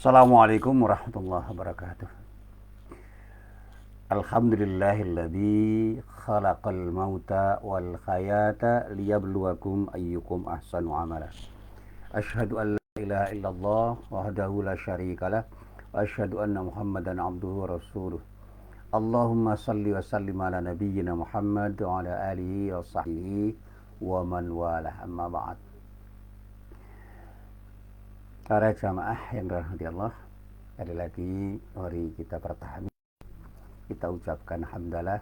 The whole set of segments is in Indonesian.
Assalamualaikum warahmatullahi wabarakatuh. Alhamdulillahilladzi khalaqal mauta wal hayata liyabluwakum ayyukum ahsanu amala. Asyhadu an la ilaha illallah wahdahu la syarikalah wa asyhadu anna Muhammadan abduhu wa rasuluh. Allahumma salli wa sallim ala nabiyyina Muhammad wa ala alihi wa sahbihi wa man walah, amma ba'd. Para jamaah yang dirahmati Allah, ada lagi mari kita pertahankan. Kita ucapkan hamdalah,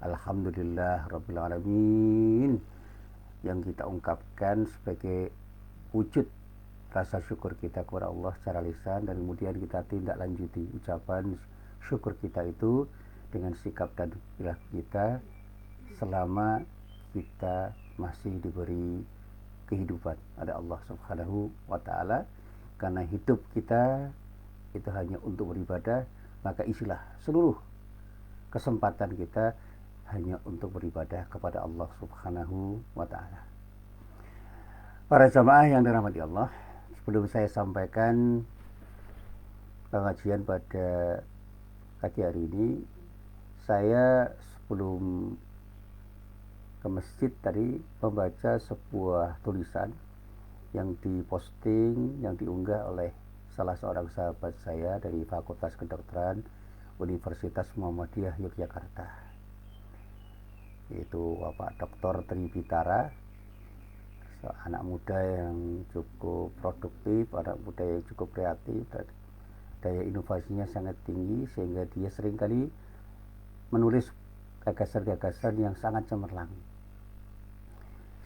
alhamdulillah rabbil alamin, yang kita ungkapkan sebagai wujud rasa syukur kita kepada Allah secara lisan, dan kemudian kita tindak lanjuti ucapan syukur kita itu dengan sikap dan perilaku kita selama kita masih diberi kehidupan ada Allah Subhanahu wa taala. Karena hidup kita itu hanya untuk beribadah, maka isilah seluruh kesempatan kita hanya untuk beribadah kepada Allah Subhanahu wa taala. Para jamaah yang dirahmati Allah, sebelum saya sampaikan pengajian pada pagi hari ini, saya sebelum ke masjid tadi membaca sebuah tulisan yang diposting, yang diunggah oleh salah seorang sahabat saya dari Fakultas Kedokteran Universitas Muhammadiyah Yogyakarta, yaitu Bapak Dr. Tri Pitara, anak muda yang cukup produktif, anak muda yang cukup kreatif, dan daya inovasinya sangat tinggi, sehingga dia seringkali menulis gagasan-gagasan yang sangat cemerlang.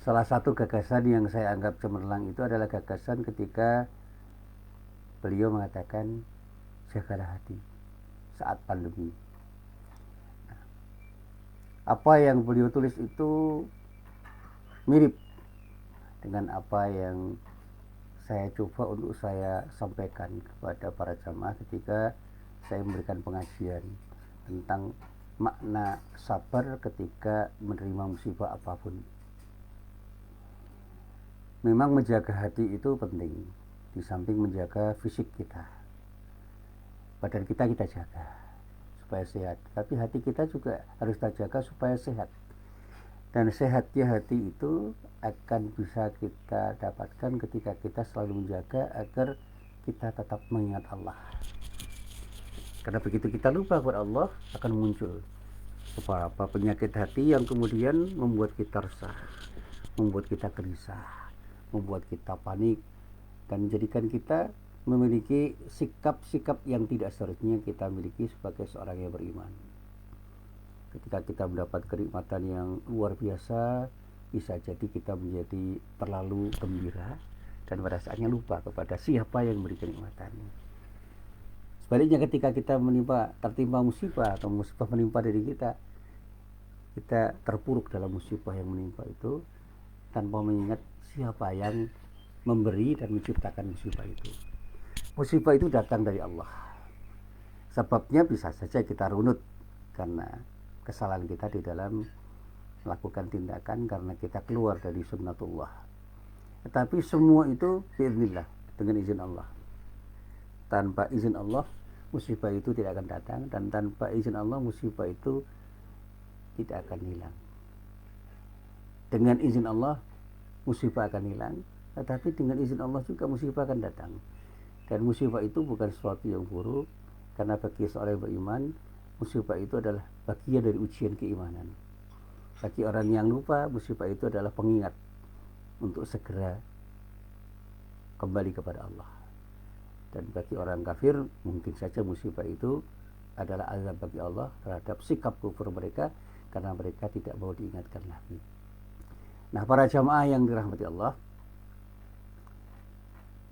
Salah satu gagasan yang saya anggap cemerlang itu adalah gagasan ketika beliau mengatakan jagalah hati saat pandemi. Apa yang beliau tulis itu mirip dengan apa yang saya coba untuk saya sampaikan kepada para jamaah ketika saya memberikan pengajian tentang makna sabar ketika menerima musibah apapun. Memang menjaga hati itu penting, di samping menjaga fisik kita. Badan kita jaga supaya sehat, tapi hati kita juga harus kita jaga supaya sehat. Dan sehatnya hati itu akan bisa kita dapatkan ketika kita selalu menjaga agar kita tetap mengingat Allah. Karena begitu kita lupa kepada Allah, akan muncul beberapa penyakit hati yang kemudian membuat kita resah, membuat kita gelisah, membuat kita panik, dan menjadikan kita memiliki sikap-sikap yang tidak seharusnya kita miliki sebagai seorang yang beriman. Ketika kita mendapat kenikmatan yang luar biasa, bisa jadi kita menjadi terlalu gembira dan pada saatnya lupa kepada siapa yang memberi kenikmatan. Sebaliknya, ketika kita tertimpa musibah atau musibah menimpa diri kita, kita terpuruk dalam musibah yang menimpa itu tanpa mengingat siapa yang memberi dan menciptakan musibah itu. Musibah itu datang dari Allah. Sebabnya bisa saja kita runut karena kesalahan kita di dalam melakukan tindakan, karena kita keluar dari sunnatullah. Tetapi semua itu biiznillah, dengan izin Allah. Tanpa izin Allah, musibah itu tidak akan datang, dan tanpa izin Allah, musibah itu tidak akan hilang. Dengan izin Allah, musibah akan hilang, tetapi dengan izin Allah juga musibah akan datang. Dan musibah itu bukan sesuatu yang buruk, karena bagi seorang yang beriman, musibah itu adalah bagian dari ujian keimanan. Bagi orang yang lupa, musibah itu adalah pengingat untuk segera kembali kepada Allah. Dan bagi orang kafir, mungkin saja musibah itu adalah azab bagi Allah terhadap sikap kufur mereka, karena mereka tidak mau diingatkan lagi. Nah, para jamaah yang dirahmati Allah,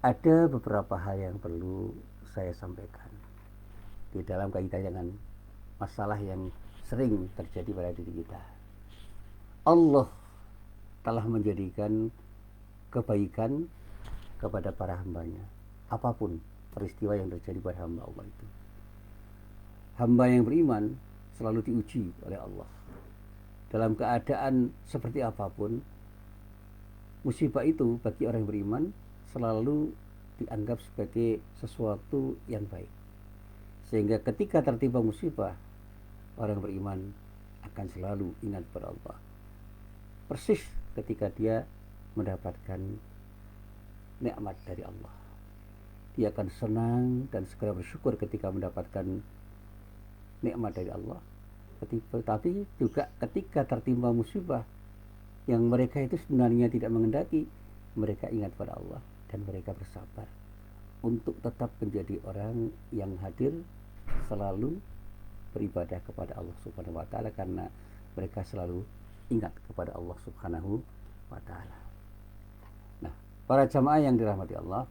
ada beberapa hal yang perlu saya sampaikan di dalam kaitan dengan masalah yang sering terjadi pada diri kita. Allah telah menjadikan kebaikan kepada para hambanya, apapun peristiwa yang terjadi pada hamba Allah itu. Hamba yang beriman selalu diuji oleh Allah. Dalam keadaan seperti apapun, musibah itu bagi orang yang beriman selalu dianggap sebagai sesuatu yang baik. Sehingga ketika tertimpa musibah, orang beriman akan selalu ingat pada Allah. Persis ketika dia mendapatkan nikmat dari Allah. Dia akan senang dan segera bersyukur ketika mendapatkan nikmat dari Allah. Tapi juga ketika tertimpa musibah yang mereka itu sebenarnya tidak mengendaki, mereka ingat pada Allah dan mereka bersabar untuk tetap menjadi orang yang hadir selalu beribadah kepada Allah Subhanahu wa taala, karena mereka selalu ingat kepada Allah Subhanahu wa taala. Nah, para jamaah yang dirahmati Allah,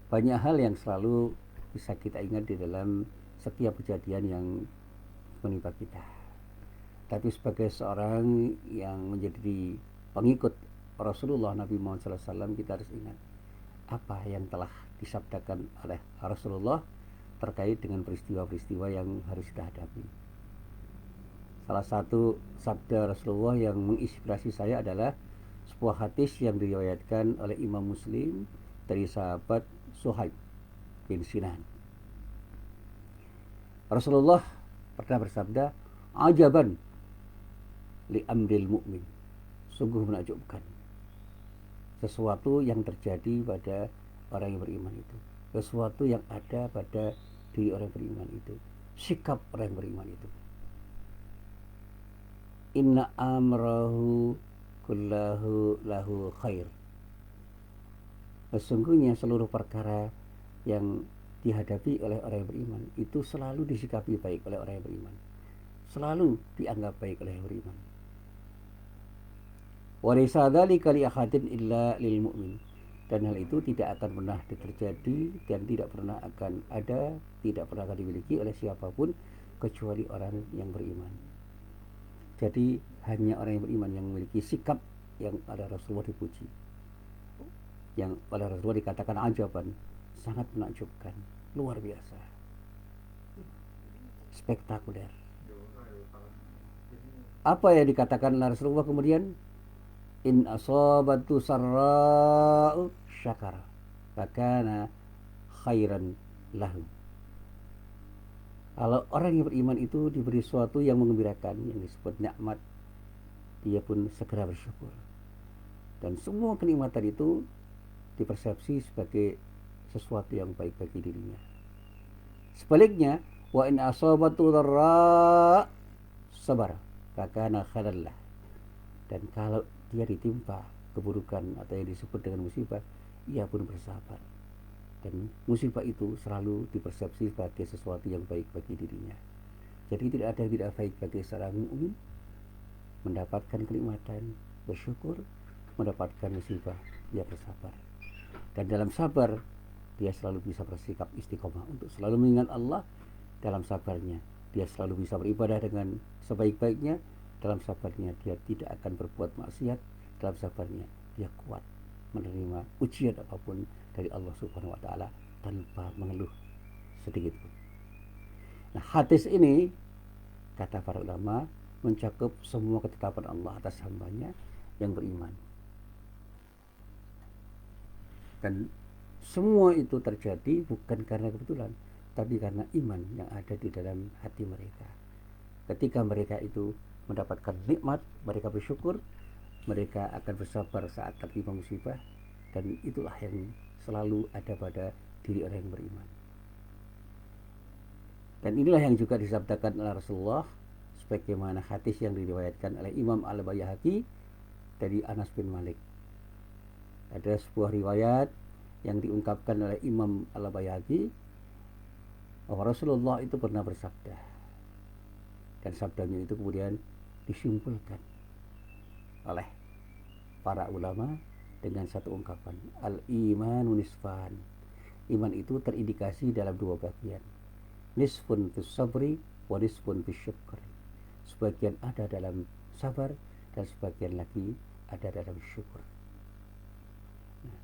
banyak hal yang selalu bisa kita ingat di dalam setiap kejadian yang menimpa kita. Tapi sebagai seorang yang menjadi pengikut Rasulullah Nabi Muhammad SAW, kita harus ingat apa yang telah disabdakan oleh Rasulullah terkait dengan peristiwa-peristiwa yang harus kita hadapi. Salah satu sabda Rasulullah yang menginspirasi saya adalah sebuah hadis yang diriwayatkan oleh Imam Muslim dari sahabat Suhaib bin Sinan. Rasulullah pernah bersabda, "Ajaban li amril mu'min." Sungguh menakjubkan sesuatu yang terjadi pada orang yang beriman itu. Sesuatu yang ada pada diri orang beriman itu. Sikap orang yang beriman itu. Inna amrahu kullahu lahu khair. Sesungguhnya seluruh perkara yang dihadapi oleh orang yang beriman itu selalu disikapi baik oleh orang yang beriman. Selalu dianggap baik oleh yang beriman. Wa laysa dzalika li ahadin illa lil mu'min. Dan hal itu tidak akan pernah terjadi dan tidak pernah akan ada, tidak pernah akan dimiliki oleh siapapun kecuali orang yang beriman. Jadi hanya orang yang beriman yang memiliki sikap yang oleh Rasulullah dipuji, yang oleh Rasulullah dikatakan ajaban, sangat menakjubkan, luar biasa, spektakuler. Apa yang dikatakan oleh Rasulullah kemudian? In asabatu sarra'u syakara fakana khairan lahu. Kalau orang yang beriman itu diberi sesuatu yang menggembirakan, yang disebut nikmat, dia pun segera bersyukur. Dan semua kenikmatan itu dipersepsi sebagai sesuatu yang baik bagi dirinya. Sebaliknya, wa in asabatu dharra sabar fakana khairan lah. Dan kalau dia ditimpa keburukan atau yang disebut dengan musibah, ia pun bersabar. Dan musibah itu selalu dipersepsi sebagai sesuatu yang baik bagi dirinya. Jadi tidak ada yang tidak baik bagi seorang mukmin mendapatkan kenikmatan, bersyukur, mendapatkan musibah, dia bersabar. Dan dalam sabar, dia selalu bisa bersikap istiqomah untuk selalu mengingat Allah. Dalam sabarnya, dia selalu bisa beribadah dengan sebaik-baiknya. Dalam sabarnya, dia tidak akan berbuat maksiat. Dalam sabarnya, dia kuat menerima ujian apapun dari Allah Subhanahu wa taala tanpa mengeluh sedikit pun. Nah, hadis ini kata para ulama mencakup semua ketetapan Allah atas hambanya yang beriman. Dan semua itu terjadi bukan karena kebetulan, tapi karena iman yang ada di dalam hati mereka. Ketika mereka itu mendapatkan nikmat, mereka bersyukur, mereka akan bersabar saat tertimpa musibah, dan itulah yang selalu ada pada diri orang yang beriman. Dan inilah yang juga disabdakan oleh Rasulullah sebagaimana hadis yang diriwayatkan oleh Imam Al-Baihaqi dari Anas bin Malik. Ada sebuah riwayat yang diungkapkan oleh Imam Al-Baihaqi bahwa Rasulullah itu pernah bersabda, dan sabdanya itu kemudian disimpulkan oleh para ulama dengan satu ungkapan, al-imanu nisfan. Iman itu terindikasi dalam dua bagian, nisfun fis sabri wa nisfun fis syukri. Sebagian ada dalam sabar dan sebagian lagi ada dalam syukur. Nah,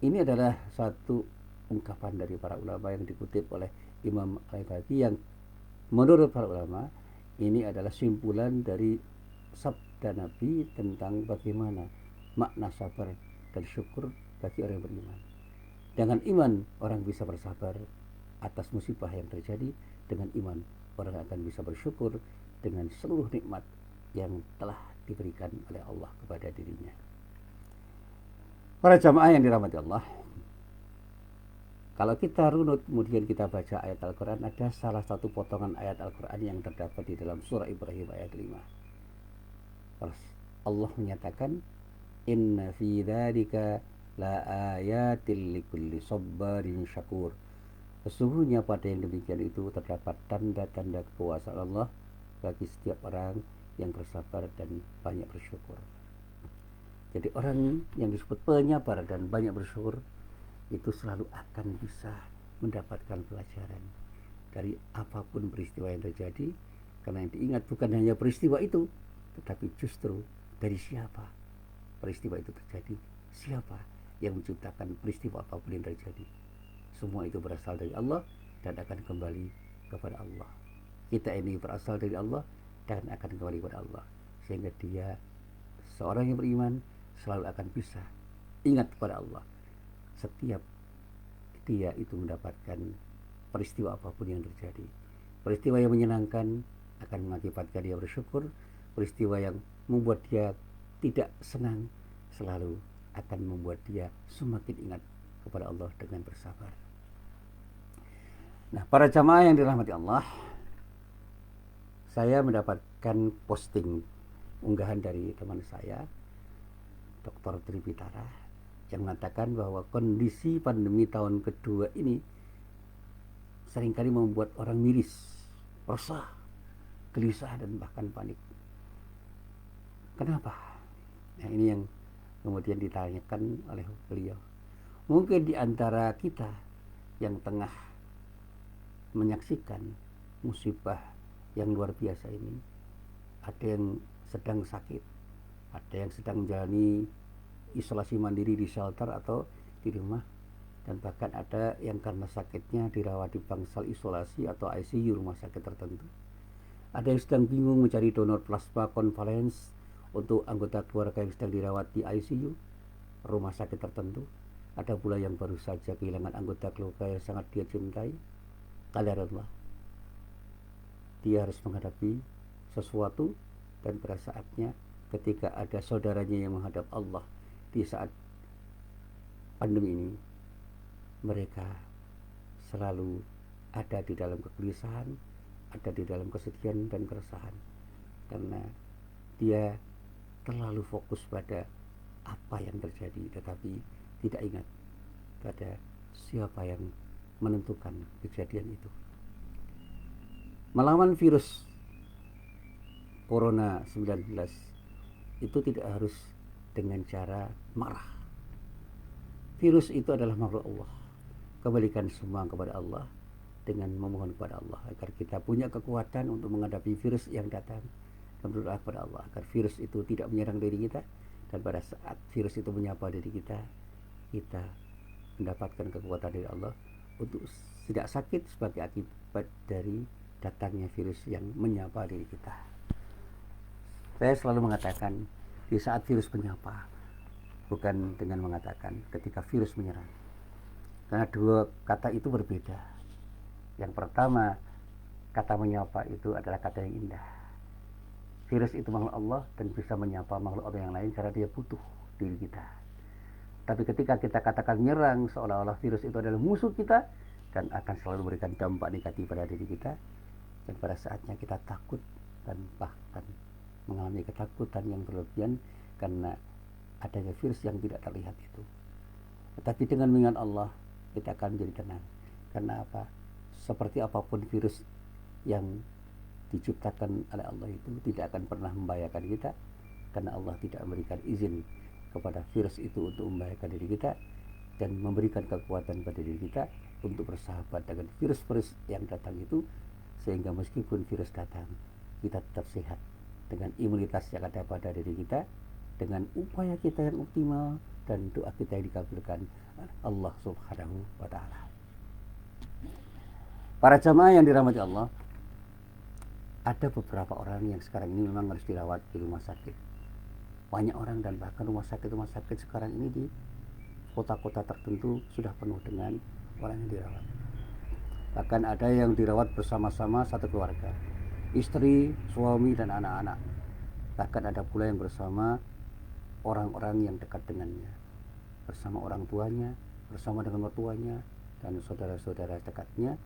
ini adalah satu ungkapan dari para ulama yang dikutip oleh Imam Al-Baihaqi, yang menurut para ulama ini adalah simpulan dari sabda Nabi tentang bagaimana makna sabar dan syukur bagi orang yang beriman. Dengan iman orang bisa bersabar atas musibah yang terjadi. Dengan iman orang akan bisa bersyukur dengan seluruh nikmat yang telah diberikan oleh Allah kepada dirinya. Para jamaah yang dirahmati Allah, kalau kita runut kemudian kita baca ayat Al-Quran, ada salah satu potongan ayat Al-Quran yang terdapat di dalam surah Ibrahim ayat 5. Allah menyatakan, inna fi dzalika la ayatil likulli sabbarin syakur. Sesungguhnya pada yang demikian itu terdapat tanda-tanda kekuasaan Allah bagi setiap orang yang bersabar dan banyak bersyukur. Jadi orang yang disebut penyabar dan banyak bersyukur itu selalu akan bisa mendapatkan pelajaran dari apapun peristiwa yang terjadi, karena yang diingat bukan hanya peristiwa itu, tetapi justru dari siapa peristiwa itu terjadi, siapa yang menciptakan peristiwa apapun yang terjadi. Semua itu berasal dari Allah dan akan kembali kepada Allah. Kita ini berasal dari Allah dan akan kembali kepada Allah, sehingga dia, seorang yang beriman, selalu akan bisa ingat kepada Allah setiap dia itu mendapatkan peristiwa apapun yang terjadi. Peristiwa yang menyenangkan akan mengakibatkan dia bersyukur. Peristiwa yang membuat dia tidak senang selalu akan membuat dia semakin ingat kepada Allah dengan bersabar. Nah, para jamaah yang dirahmati Allah, saya mendapatkan posting unggahan dari teman saya, Dr. Tripitara, yang mengatakan bahwa kondisi pandemi tahun kedua ini seringkali membuat orang miris, resah, gelisah, dan bahkan panik. Kenapa? Nah, ini yang kemudian ditanyakan oleh beliau. Mungkin di antara kita yang tengah menyaksikan musibah yang luar biasa ini, ada yang sedang sakit, ada yang sedang menjalani isolasi mandiri di shelter atau di rumah, dan bahkan ada yang karena sakitnya dirawat di bangsal isolasi atau ICU rumah sakit tertentu. Ada yang sedang bingung mencari donor plasma konvalens untuk anggota keluarga yang sedang dirawat di ICU rumah sakit tertentu. Ada pula yang baru saja kehilangan anggota keluarga yang sangat dia cintai. Qadarullah, dia harus menghadapi sesuatu, dan pada saatnya ketika ada saudaranya yang menghadap Allah di saat pandemi ini, mereka selalu ada di dalam kegelisahan, ada di dalam kesedihan dan keresahan, karena dia terlalu fokus pada apa yang terjadi, tetapi tidak ingat pada siapa yang menentukan kejadian itu. Melawan virus Corona 19 itu tidak harus dengan cara marah. Virus itu adalah makhluk Allah. Kembalikan semua kepada Allah dengan memohon kepada Allah agar kita punya kekuatan untuk menghadapi virus yang datang, dan berdoa kepada Allah agar virus itu tidak menyerang diri kita, dan pada saat virus itu menyapa diri kita, kita mendapatkan kekuatan dari Allah untuk tidak sakit sebagai akibat dari datangnya virus yang menyapa diri kita. Saya selalu mengatakan di saat virus menyapa, bukan dengan mengatakan ketika virus menyerang, karena dua kata itu berbeda. Yang pertama, kata menyapa itu adalah kata yang indah. Virus itu makhluk Allah dan bisa menyapa makhluk Allah yang lain karena dia butuh diri kita. Tapi ketika kita katakan menyerang, seolah-olah virus itu adalah musuh kita dan akan selalu memberikan dampak negatif pada diri kita, dan pada saatnya kita takut dan bahkan mengalami ketakutan yang berlebihan karena adanya virus yang tidak terlihat itu. Tetapi dengan mengingat Allah, kita akan menjadi tenang. Karena apa? Seperti apapun virus yang diciptakan oleh Allah itu tidak akan pernah membahayakan kita, karena Allah tidak memberikan izin kepada virus itu untuk membahayakan diri kita, dan memberikan kekuatan pada diri kita untuk bersahabat dengan virus-virus yang datang itu, sehingga meskipun virus datang, kita tetap sehat dengan imunitas yang ada pada diri kita, dengan upaya kita yang optimal dan doa kita yang dikabulkan Allah Subhanahu wa Ta'ala. Para jamaah yang dirahmati Allah, ada beberapa orang yang sekarang ini memang harus dirawat di rumah sakit. Banyak orang, dan bahkan rumah sakit sekarang ini kota-kota tertentu sudah penuh dengan orang yang dirawat. Bahkan ada yang dirawat bersama-sama satu keluarga, istri, suami, dan anak-anak. Bahkan ada pula yang bersama orang-orang yang dekat dengannya, bersama orang tuanya, bersama dengan mertuanya, dan saudara-saudara dekatnya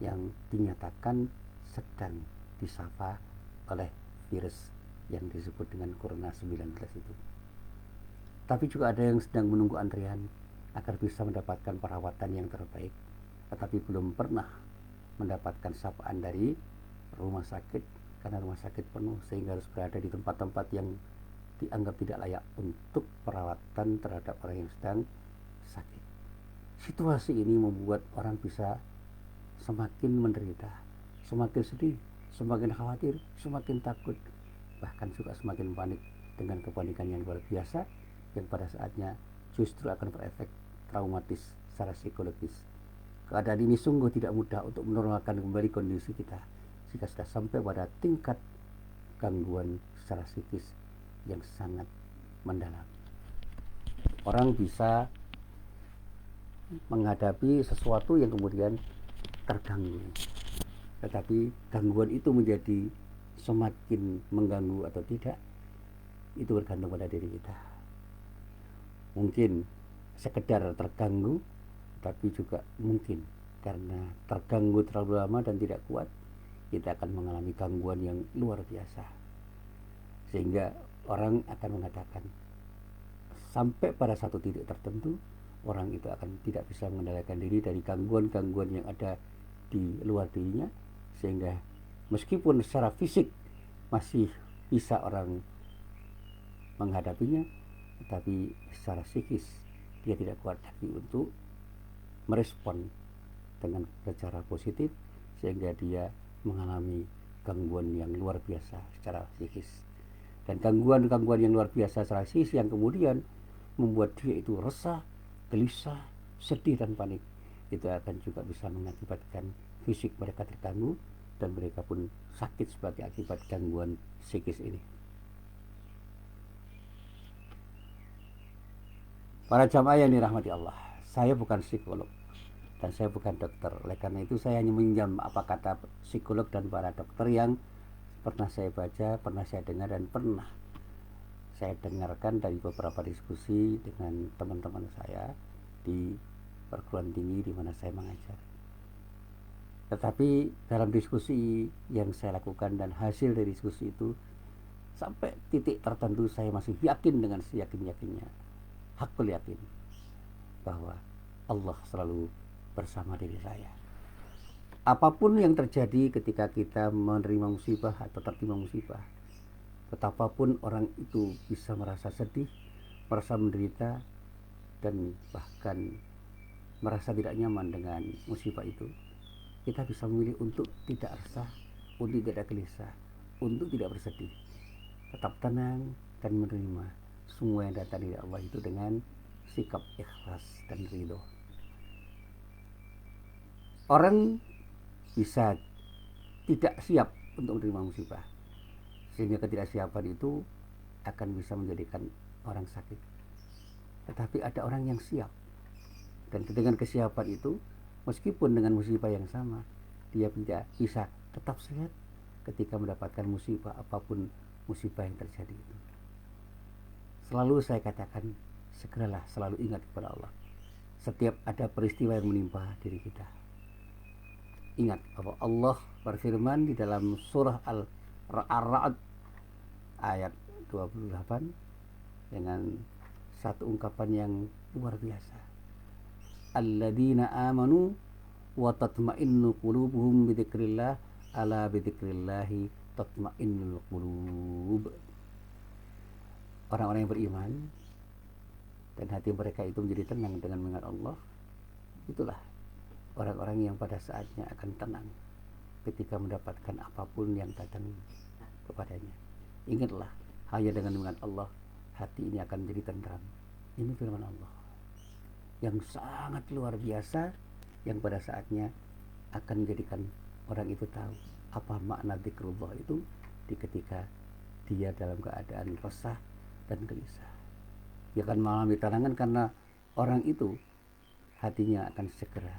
yang dinyatakan sedang disapa oleh virus yang disebut dengan Corona 19 itu. Tapi juga ada yang sedang menunggu antrian agar bisa mendapatkan perawatan yang terbaik, tetapi belum pernah mendapatkan sapaan dari rumah sakit karena rumah sakit penuh, sehingga harus berada di tempat-tempat yang dianggap tidak layak untuk perawatan terhadap orang yang sedang sakit. Situasi ini membuat orang bisa semakin menderita, semakin sedih, semakin khawatir, semakin takut, bahkan juga semakin panik dengan kepanikan yang luar biasa yang pada saatnya justru akan berefek traumatis secara psikologis. Keadaan ini sungguh tidak mudah untuk menormalkan kembali kondisi kita jika sudah sampai pada tingkat gangguan secara psikis yang sangat mendalam. Orang bisa menghadapi sesuatu yang kemudian terganggu, tetapi gangguan itu menjadi semakin mengganggu atau tidak, itu bergantung pada diri kita. Mungkin sekedar terganggu, tapi juga mungkin karena terganggu terlalu lama dan tidak kuat, kita akan mengalami gangguan yang luar biasa, sehingga orang akan mengatakan sampai pada satu titik tertentu orang itu akan tidak bisa mengendalikan diri dari gangguan-gangguan yang ada di luar dirinya, sehingga meskipun secara fisik masih bisa orang menghadapinya, tetapi secara psikis dia tidak kuat lagi untuk merespon dengan secara positif, sehingga dia mengalami gangguan yang luar biasa secara psikis. Dan gangguan-gangguan yang luar biasa secara psikis yang kemudian membuat dia itu resah, gelisah, sedih, dan panik, itu akan juga bisa mengakibatkan fisik mereka terganggu dan mereka pun sakit sebagai akibat gangguan psikis ini. Para jamaah yang dirahmati Allah, saya bukan psikolog dan saya bukan dokter. Oleh karena itu saya hanya meminjam apa kata psikolog dan para dokter yang pernah saya baca, pernah saya dengar, dan pernah saya dengarkan dari beberapa diskusi dengan teman-teman saya di perguruan tinggi di mana saya mengajar. Tetapi dalam diskusi yang saya lakukan dan hasil dari diskusi itu, sampai titik tertentu saya masih yakin dengan seyakin-yakinnya, hakul yakin bahwa Allah selalu bersama diri saya. Apapun yang terjadi ketika kita menerima musibah atau tertimpa musibah, betapapun orang itu bisa merasa sedih, merasa menderita, dan bahkan merasa tidak nyaman dengan musibah itu, kita bisa memilih untuk tidak resah, untuk tidak gelisah, untuk tidak bersedih, tetap tenang dan menerima semua yang datang dari Allah itu dengan sikap ikhlas dan ridho. Orang bisa tidak siap untuk menerima musibah, sehingga ketidaksiapan itu akan bisa menjadikan orang sakit. Tetapi ada orang yang siap, dan dengan kesiapan itu, meskipun dengan musibah yang sama, dia bisa tetap sehat ketika mendapatkan musibah apapun musibah yang terjadi itu. Selalu saya katakan, segeralah selalu ingat kepada Allah setiap ada peristiwa yang menimpa diri kita. Ingat bahwa Allah berfirman di dalam surah Ar-Ra'd ayat 28 dengan satu ungkapan yang luar biasa. Alladzina amanu wa tatma'innu qulubuhum bidzikrillah, ala bidzikrillahi tatma'innul qulub. Orang-orang yang beriman dan hati mereka itu menjadi tenang dengan mengingat Allah, itulah orang-orang yang pada saatnya akan tenang ketika mendapatkan apapun yang datang kepadanya. Ingatlah, hanya dengan mengingat Allah, hati ini akan menjadi tenang. Ini firman Allah yang sangat luar biasa, yang pada saatnya akan menjadikan orang itu tahu apa makna zikrullah itu di ketika dia dalam keadaan resah dan gelisah. Dia akan mengalami tenangan karena orang itu hatinya akan segera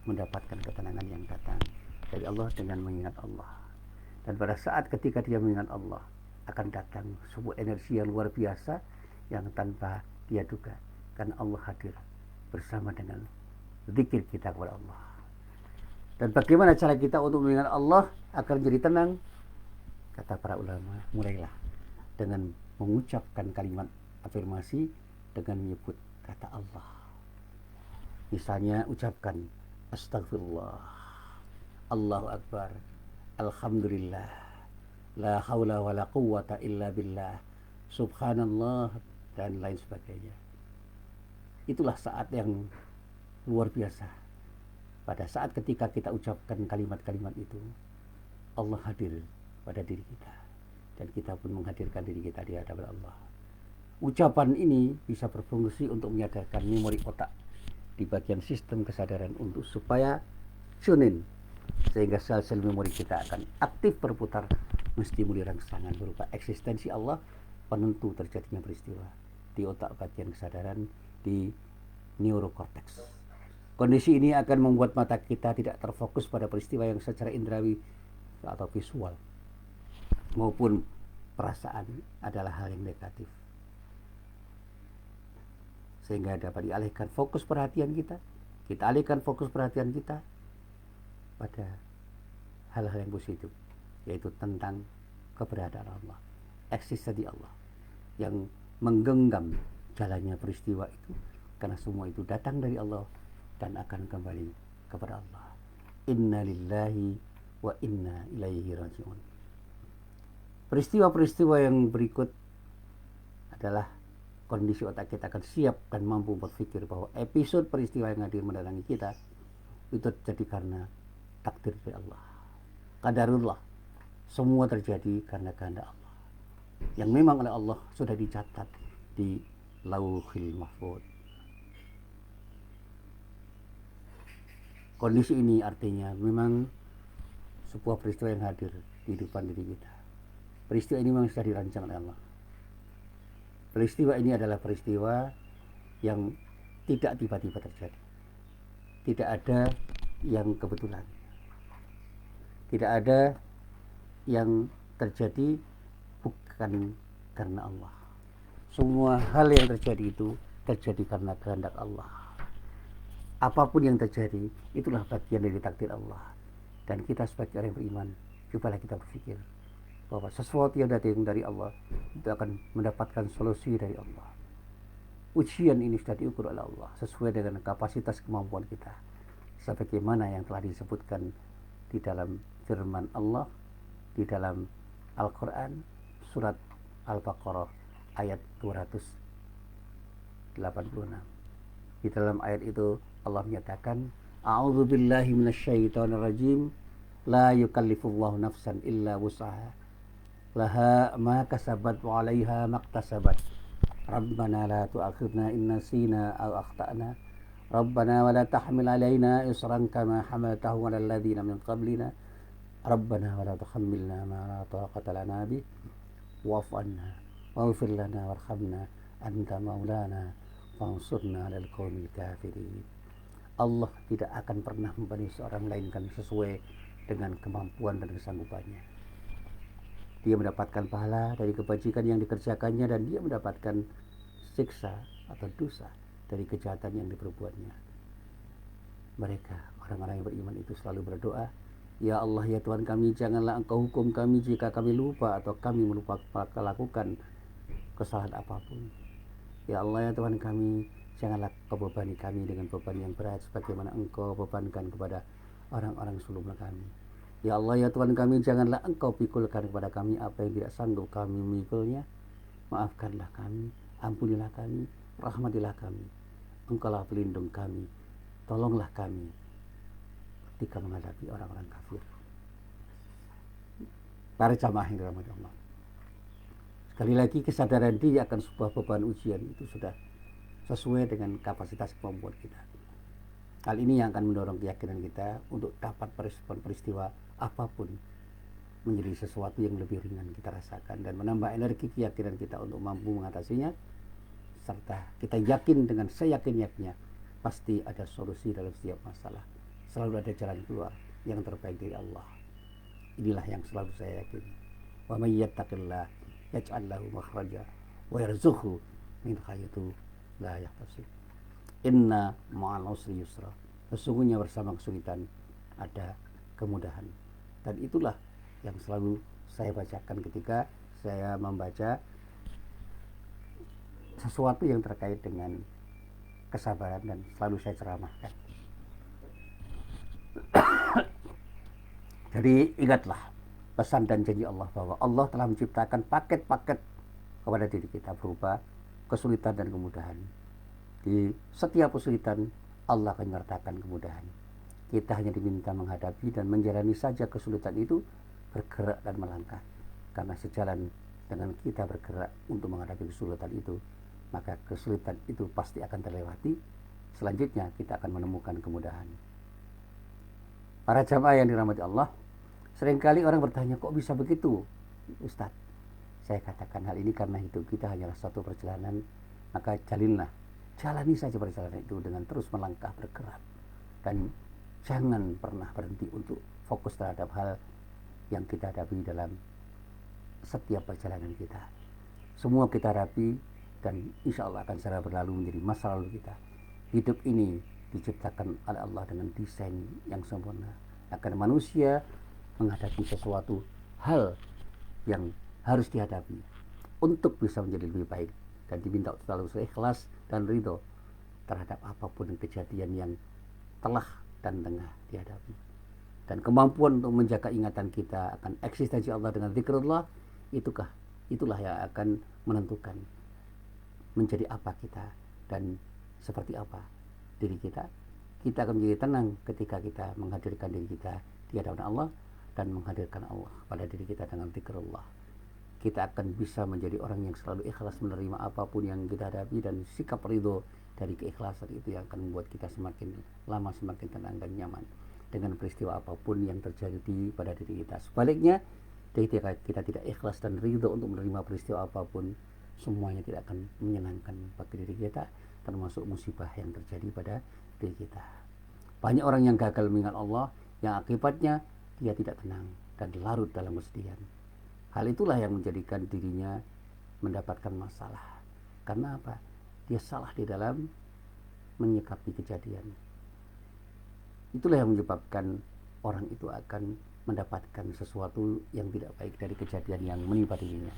mendapatkan ketenangan yang datang dari Allah dengan mengingat Allah. Dan pada saat ketika dia mengingat Allah, akan datang sebuah energi yang luar biasa yang tanpa dia duga, karena Allah hadir bersama dengan zikir kita kepada Allah. Dan bagaimana cara kita untuk mengingat Allah agar menjadi tenang? Kata para ulama, mulailah dengan mengucapkan kalimat afirmasi dengan menyebut kata Allah. Misalnya ucapkan astagfirullah, Allahu akbar, alhamdulillah, la haula wala quwwata illa billah, subhanallah, dan lain sebagainya. Itulah saat yang luar biasa. Pada saat ketika kita ucapkan kalimat-kalimat itu, Allah hadir pada diri kita, dan kita pun menghadirkan diri kita di hadapan Allah. Ucapan ini bisa berfungsi untuk menyadarkan memori otak di bagian sistem kesadaran untuk supaya tune in, sehingga sel-sel memori kita akan aktif berputar menstimuli rangsangan berupa eksistensi Allah, penentu terjadinya peristiwa di otak bagian kesadaran di neurokorteks. Kondisi ini akan membuat mata kita tidak terfokus pada peristiwa yang secara indrawi atau visual maupun perasaan adalah hal yang negatif, sehingga dapat dialihkan fokus perhatian kita. Kita alihkan fokus perhatian kita pada hal-hal yang positif, yaitu tentang keberadaan Allah, eksistensi Allah yang menggenggam jalannya peristiwa itu, karena semua itu datang dari Allah dan akan kembali kepada Allah. Inna lillahi wa inna ilaihi raji'un. Peristiwa-peristiwa yang berikut adalah kondisi otak kita akan siap dan mampu berpikir bahwa episode peristiwa yang hadir mendatangi kita itu terjadi karena takdir dari Allah, qadarullah. Semua terjadi karena kehendak Allah yang memang oleh Allah sudah dicatat di Lauhil Mahfuz. Kondisi ini artinya memang sebuah peristiwa yang hadir di depan diri kita. Peristiwa ini memang sudah dirancang oleh Allah. Peristiwa ini adalah peristiwa yang tidak tiba-tiba terjadi. Tidak ada yang kebetulan. Tidak ada yang terjadi bukan karena Allah. Semua hal yang terjadi itu terjadi karena kehendak Allah. Apapun yang terjadi, itulah bagian dari takdir Allah. Dan kita sebagai orang yang beriman, cobalah kita berpikir bahwa sesuatu yang datang dari Allah itu akan mendapatkan solusi dari Allah. Ujian ini sudah diukur oleh Allah sesuai dengan kapasitas kemampuan kita, sebagaimana yang telah disebutkan di dalam firman Allah di dalam Al-Quran surat Al-Baqarah ayat 286. Di dalam ayat itu Allah menyatakan, a'udzubillahi minasyaitonirrajim, la yukallifullahu nafsan illa wus'aha, laha ma kasabat wa 'alaiha maktasabat, rabbana la tu'akhidna in nasina aw akhtana, rabbana wa la tahmil 'alaina isran kama hamaltahu 'alal ladzina min qablina, rabbana wa la tuhammilna ma la taqata lana bih, wa'fu 'anna waghfir lana warhamna anta maulana fansurna 'alal qaumil kafirin. Allah tidak akan pernah membebani seorang melainkan sesuai dengan kemampuan dan kesanggupannya. Dia mendapatkan pahala dari kebajikan yang dikerjakannya, dan dia mendapatkan siksa atau dosa dari kejahatan yang diperbuatnya. Mereka, orang-orang yang beriman itu selalu berdoa, ya Allah, ya Tuhan kami, janganlah Engkau hukum kami jika kami lupa atau kami melakukan kesalahan apapun. Ya Allah, ya Tuhan kami, janganlah Kau bebani kami dengan beban yang berat sebagaimana Engkau bebankan kepada orang-orang sebelum kami. Ya Allah, ya Tuhan kami, janganlah Engkau pikulkan kepada kami apa yang tidak sanggup kami memikulnya. Maafkanlah kami, ampunilah kami, rahmatilah kami. Engkaulah pelindung kami, tolonglah kami ketika menghadapi orang-orang kafir. Para jamaah yang dirahmati Allah, sekali lagi kesadaran diri akan sebuah beban ujian itu sudah sesuai dengan kapasitas kemampuan kita. Hal ini yang akan mendorong keyakinan kita untuk dapat merespon peristiwa apapun menjadi sesuatu yang lebih ringan kita rasakan, dan menambah energi keyakinan kita untuk mampu mengatasinya serta kita yakin dengan seyakin-yakinnya pasti ada solusi dalam setiap masalah, selalu ada jalan keluar yang terbaik dari Allah. Inilah yang selalu saya yakini. Wa may yattaqillah yaj'al lahu makhraja wa yarzuqhu min haitsu la yahtasib. Inna ma'al usri yusra. Sesungguhnya bersama kesulitan ada kemudahan. Dan itulah yang selalu saya bacakan ketika saya membaca sesuatu yang terkait dengan kesabaran, dan selalu saya ceramahkan. Jadi ingatlah pesan dan janji Allah bahwa Allah telah menciptakan paket-paket kepada diri kita berupa kesulitan dan kemudahan. Di setiap kesulitan Allah akan menyertakan kemudahan. Kita hanya diminta menghadapi dan menjalani saja kesulitan itu, bergerak dan melangkah. Karena sejalan dengan kita bergerak untuk menghadapi kesulitan itu, maka kesulitan itu pasti akan terlewati. Selanjutnya kita akan menemukan kemudahan. Para jamaah yang dirahmati Allah, seringkali orang bertanya, kok bisa begitu Ustadz? Saya katakan hal ini karena hidup kita hanyalah satu perjalanan, maka jalani saja perjalanan itu dengan terus melangkah bergerak. Dan jangan pernah berhenti untuk fokus terhadap hal yang kita hadapi dalam setiap perjalanan kita. Semua kita hadapi dan insya Allah akan secara berlalu menjadi masa lalu kita. Hidup ini diciptakan oleh Allah dengan desain yang sempurna agar manusia menghadapi sesuatu hal yang harus dihadapi untuk bisa menjadi lebih baik, dan diminta selalu ikhlas dan ridho terhadap apapun kejadian yang telah dan tengah dihadapi. Dan kemampuan untuk menjaga ingatan kita akan eksistensi Allah dengan zikrullah, itulah yang akan menentukan menjadi apa kita dan seperti apa diri kita. Kita akan menjadi tenang ketika kita menghadirkan diri kita di hadapan Allah dan menghadirkan Allah pada diri kita dengan zikrullah. Kita akan bisa menjadi orang yang selalu ikhlas menerima apapun yang kita hadapi, dan sikap ridho dari keikhlasan itu yang akan membuat kita semakin lama semakin tenang dan nyaman dengan peristiwa apapun yang terjadi pada diri kita. Sebaliknya, ketika kita tidak ikhlas dan ridho untuk menerima peristiwa apapun, semuanya tidak akan menyenangkan bagi diri kita, termasuk musibah yang terjadi pada diri kita. Banyak orang yang gagal mengingat Allah, yang akibatnya dia tidak tenang dan larut dalam kesedihan. Hal itulah yang menjadikan dirinya mendapatkan masalah. Karena apa? Dia salah di dalam menyikapi kejadian. Itulah yang menyebabkan orang itu akan mendapatkan sesuatu yang tidak baik dari kejadian yang menimpa dirinya.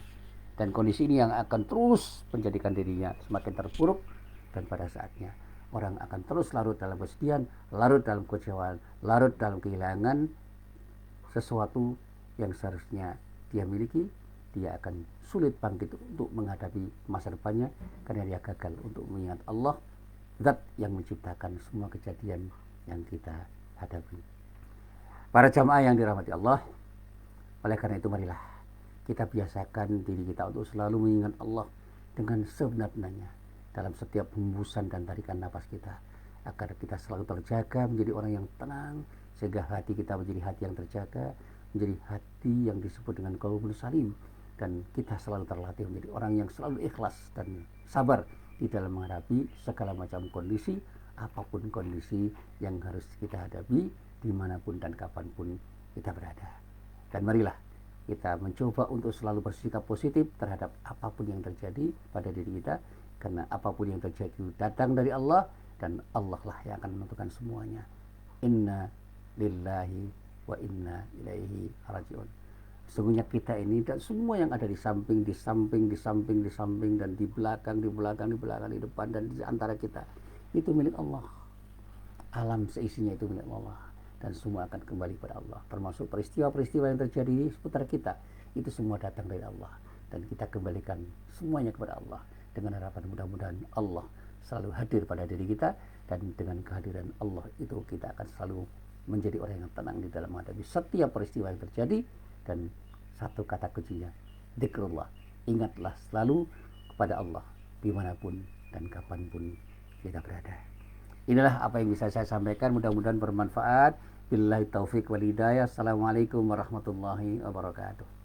Dan kondisi ini yang akan terus menjadikan dirinya semakin terpuruk, dan pada saatnya orang akan terus larut dalam kesedihan, larut dalam kekecewaan, larut dalam kehilangan sesuatu yang seharusnya dia miliki. Dia akan sulit bangkit untuk menghadapi masa depannya karena dia gagal untuk mengingat Allah, zat yang menciptakan semua kejadian yang kita hadapi. Para jamaah yang dirahmati Allah, oleh karena itu marilah kita biasakan diri kita untuk selalu mengingat Allah dengan sebenar-benarnya dalam setiap hembusan dan tarikan napas kita, agar kita selalu terjaga menjadi orang yang tenang, sehingga hati kita menjadi hati yang terjaga, menjadi hati yang disebut dengan qalbun salim, dan kita selalu terlatih menjadi orang yang selalu ikhlas dan sabar di dalam menghadapi segala macam kondisi, apapun kondisi yang harus kita hadapi dimanapun dan kapanpun kita berada. Dan marilah kita mencoba untuk selalu bersikap positif terhadap apapun yang terjadi pada diri kita, karena apapun yang terjadi datang dari Allah, dan Allah lah yang akan menentukan semuanya. Inna lillahi wa inna ilaihi rajiun. Sesungguhnya kita ini dan semua yang ada di samping, dan di belakang, di depan, dan di antara kita, itu milik Allah. Alam seisinya itu milik Allah, dan semua akan kembali pada Allah. Termasuk peristiwa-peristiwa yang terjadi di seputar kita, itu semua datang dari Allah, dan kita kembalikan semuanya kepada Allah dengan harapan mudah-mudahan Allah selalu hadir pada diri kita, dan dengan kehadiran Allah itu kita akan selalu menjadi orang yang tenang di dalam menghadapi setiap peristiwa yang terjadi. Dan satu kata kuncinya, zikrullah. Ingatlah selalu kepada Allah dimanapun dan kapanpun kita berada. Inilah apa yang bisa saya sampaikan, mudah-mudahan bermanfaat. Billahi taufik wal hidayah. Assalamualaikum warahmatullahi wabarakatuh.